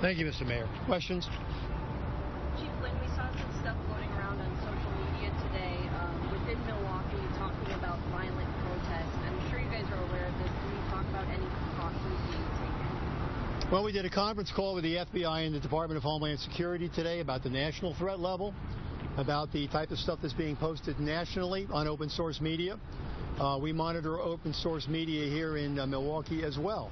Thank you, Mr. Mayor. Questions? Chief Flynn, we saw some stuff floating around on social media today within Milwaukee talking about violent protests. I'm sure you guys are aware of this. Can you talk about any precautions being taken? Well, we did a conference call with the FBI and the Department of Homeland Security today about the national threat level, about the type of stuff that's being posted nationally on open source media. We monitor open source media here in Milwaukee as well.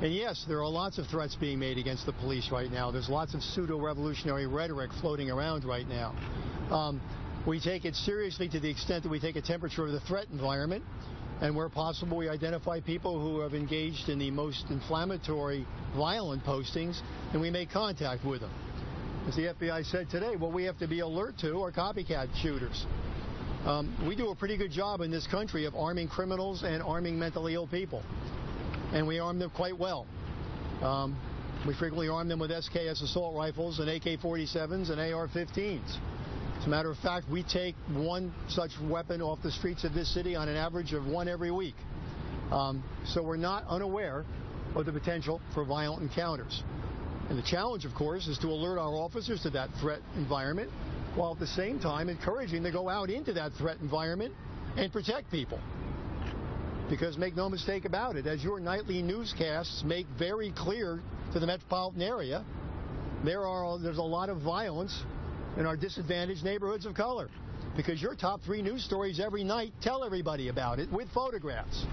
And yes, there are lots of threats being made against the police right now. There's lots of pseudo-revolutionary rhetoric floating around right now. We take it seriously to the extent that we take a temperature of the threat environment, and where possible we identify people who have engaged in the most inflammatory, violent postings, and we make contact with them. As the FBI said today, what we have to be alert to are copycat shooters. We do a pretty good job in this country of arming criminals and arming mentally ill people. And we arm them quite well. We frequently arm them with SKS assault rifles and AK-47s and AR-15s. As a matter of fact, we take one such weapon off the streets of this city on an average of one every week. So we're not unaware of the potential for violent encounters. And the challenge, of course, is to alert our officers to that threat environment, while at the same time encouraging them to go out into that threat environment and protect people. Because make no mistake about it, as your nightly newscasts make very clear to the metropolitan area, there's a lot of violence in our disadvantaged neighborhoods of color. Because your top 3 news stories every night tell everybody about it with photographs.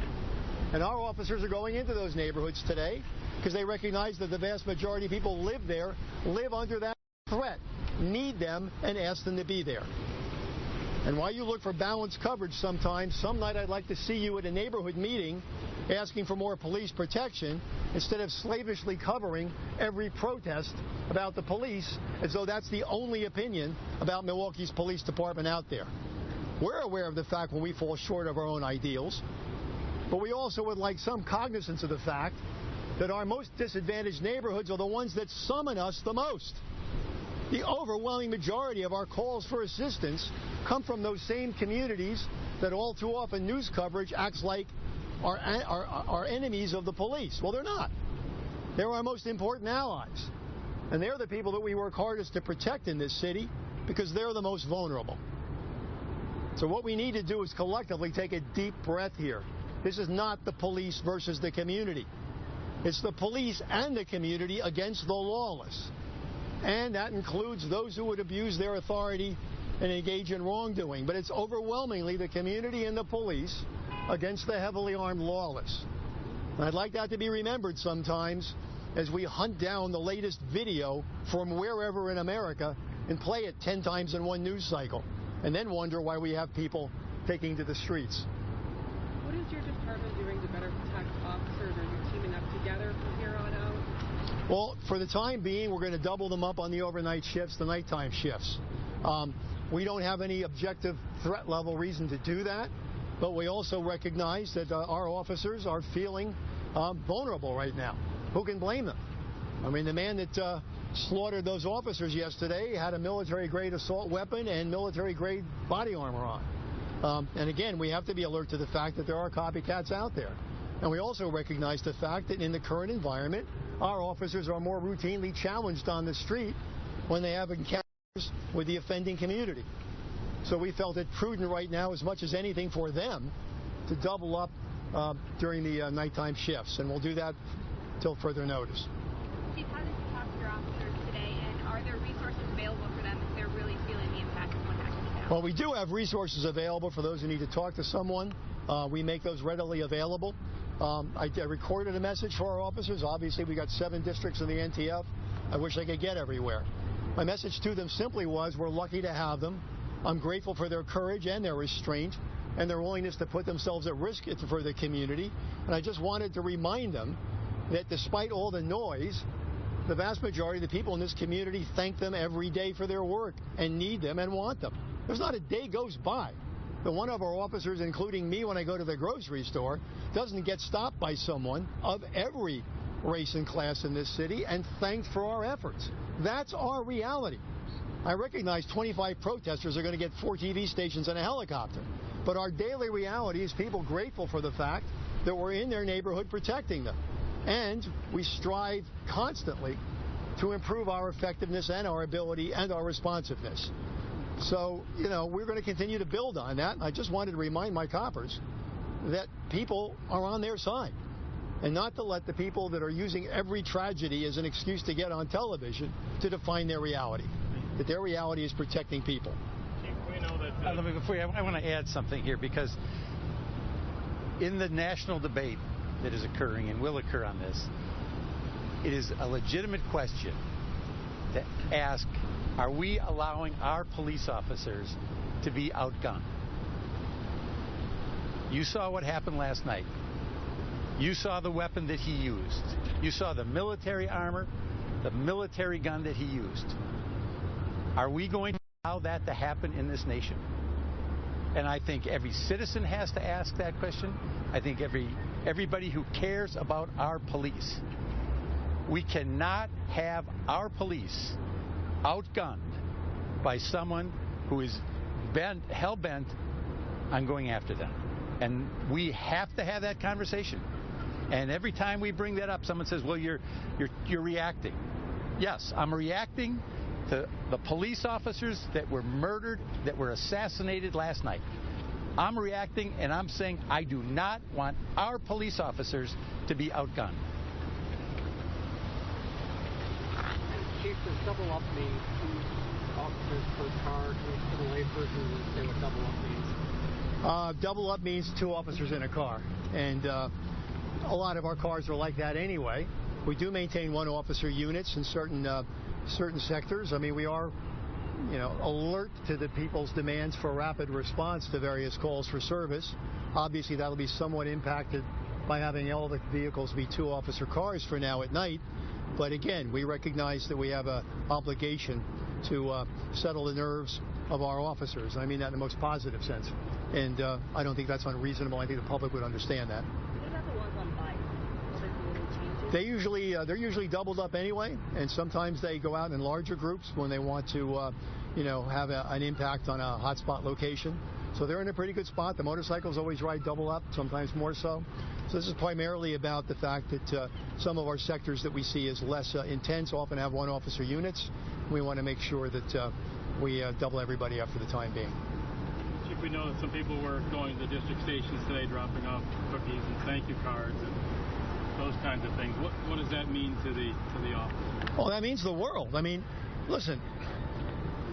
And our officers are going into those neighborhoods today because they recognize that the vast majority of people live there, live under that threat, need them, and ask them to be there. And while you look for balanced coverage sometimes, some night I'd like to see you at a neighborhood meeting asking for more police protection instead of slavishly covering every protest about the police as though that's the only opinion about Milwaukee's police department out there. We're aware of the fact when we fall short of our own ideals, but we also would like some cognizance of the fact that our most disadvantaged neighborhoods are the ones that summon us the most. The overwhelming majority of our calls for assistance come from those same communities that all too often news coverage acts like are enemies of the police. Well, they're not. They're our most important allies. And they're the people that we work hardest to protect in this city because they're the most vulnerable. So what we need to do is collectively take a deep breath here. This is not the police versus the community. It's the police and the community against the lawless. And that includes those who would abuse their authority and engage in wrongdoing. But it's overwhelmingly the community and the police against the heavily armed lawless. And I'd like that to be remembered sometimes as we hunt down the latest video from wherever in America and play it 10 times in one news cycle, and then wonder why we have people taking to the streets. What is your department doing to better protect officers? Are you teaming up together from here on out? Well, for the time being, we're going to double them up on the overnight shifts, the nighttime shifts. We don't have any objective threat level reason to do that, but we also recognize that our officers are feeling vulnerable right now. Who can blame them? I mean, the man that slaughtered those officers yesterday had a military-grade assault weapon and military-grade body armor on. And again, we have to be alert to the fact that there are copycats out there. And we also recognize the fact that in the current environment, our officers are more routinely challenged on the street when they have encounters with the offending community. So we felt it prudent right now, as much as anything for them, to double up during the nighttime shifts. And we'll do that till further notice. Chief, how did you talk to your officers today, and are there resources available for them if they're really feeling the impact of what's happening now? Well, we do have resources available for those who need to talk to someone. We make those readily available. I recorded a message for our officers. Obviously, we got 7 districts in the NTF. I wish I could get everywhere. My message to them simply was, we're lucky to have them. I'm grateful for their courage and their restraint and their willingness to put themselves at risk for the community. And I just wanted to remind them that despite all the noise, the vast majority of the people in this community thank them every day for their work and need them and want them. There's not a day goes by that one of our officers, including me when I go to the grocery store, doesn't get stopped by someone of every race and class in this city and thanked for our efforts. That's our reality. I recognize 25 protesters are going to get 4 TV stations and a helicopter. But our daily reality is people grateful for the fact that we're in their neighborhood protecting them. And we strive constantly to improve our effectiveness and our ability and our responsiveness. So, we're going to continue to build on that. I just wanted to remind my coppers that people are on their side, and not to let the people that are using every tragedy as an excuse to get on television to define their reality. That their reality is protecting people. We know that. I want to add something here, because in the national debate that is occurring and will occur on this, it is a legitimate question to ask, are we allowing our police officers to be outgunned? You saw what happened last night. You saw the weapon that he used. You saw the military armor, the military gun that he used. Are we going to allow that to happen in this nation? And I think every citizen has to ask that question. I think everybody who cares about our police. We cannot have our police outgunned by someone who is hell-bent on going after them. And we have to have that conversation. And every time we bring that up, someone says, well, you're reacting. Yes, I'm reacting to the police officers that were murdered, that were assassinated last night. I'm reacting, and I'm saying I do not want our police officers to be outgunned. Chief, does double up mean 2 officers per car? To the layperson, say what double up means? Double up means 2 officers in a car, and a lot of our cars are like that anyway. We do maintain 1 officer units in certain sectors. I mean, we are, alert to the people's demands for rapid response to various calls for service. Obviously, that'll be somewhat impacted by having all the vehicles be 2 officer cars for now at night. But again, we recognize that we have an obligation to settle the nerves of our officers. I mean that in the most positive sense. And I don't think that's unreasonable. I think the public would understand that. What about the ones on bikes? Will there be any changes? They're usually doubled up anyway, and sometimes they go out in larger groups when they want to, have an impact on a hotspot location. So they're in a pretty good spot. The motorcycles always ride double up, sometimes more so. So this is primarily about the fact that some of our sectors that we see as less intense often have 1 officer units. We want to make sure that we double everybody up for the time being. Chief, we know that some people were going to the district stations today, dropping off cookies and thank you cards and those kinds of things. What does that mean to the office? Well, that means the world. I mean, listen,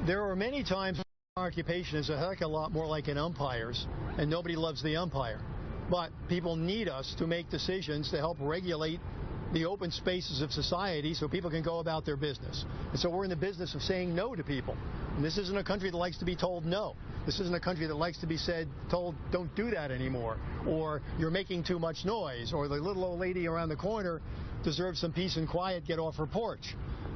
there are many times our occupation is a heck of a lot more like an umpire's, and nobody loves the umpire. But people need us to make decisions to help regulate the open spaces of society so people can go about their business. And so we're in the business of saying no to people. And this isn't a country that likes to be told no. This isn't a country that likes to be told don't do that anymore, or you're making too much noise, or the little old lady around the corner deserves some peace and quiet, get off her porch.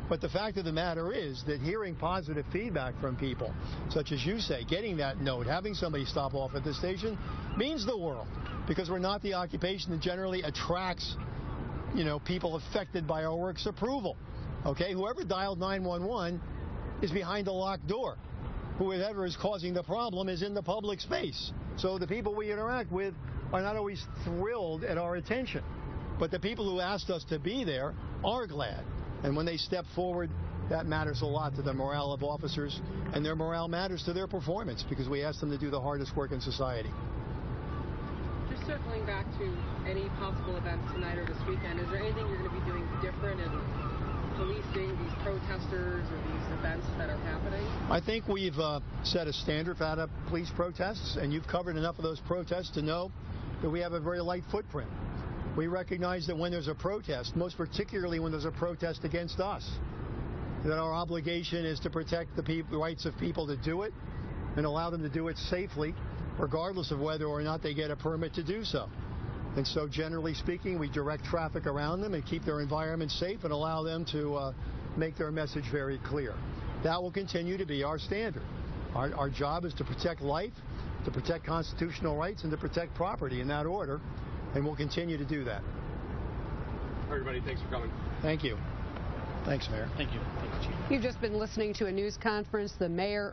But the fact of the matter is that hearing positive feedback from people, such as you say, getting that note, having somebody stop off at the station, means the world, because we're not the occupation that generally attracts people affected by our work's approval. Okay, whoever dialed 911 is behind a locked door. Whoever is causing the problem is in the public space. So the people we interact with are not always thrilled at our attention. But the people who asked us to be there are glad. And when they step forward, that matters a lot to the morale of officers, and their morale matters to their performance, because we ask them to do the hardest work in society. Just circling back to any possible events tonight or this weekend, is there anything you're going to be doing different in policing these protesters or these events that are happening? I think we've set a standard for how to police protests, and you've covered enough of those protests to know that we have a very light footprint. We recognize that when there's a protest, most particularly when there's a protest against us, that our obligation is to protect the rights of people to do it and allow them to do it safely, regardless of whether or not they get a permit to do so. And so, generally speaking, we direct traffic around them and keep their environment safe and allow them to make their message very clear. That will continue to be our standard. Our job is to protect life, to protect constitutional rights, and to protect property in that order, and we'll continue to do that. Everybody, thanks for coming. Thank you. Thanks, Mayor. Thank you. Thank you, Chief. You've just been listening to a news conference. The mayor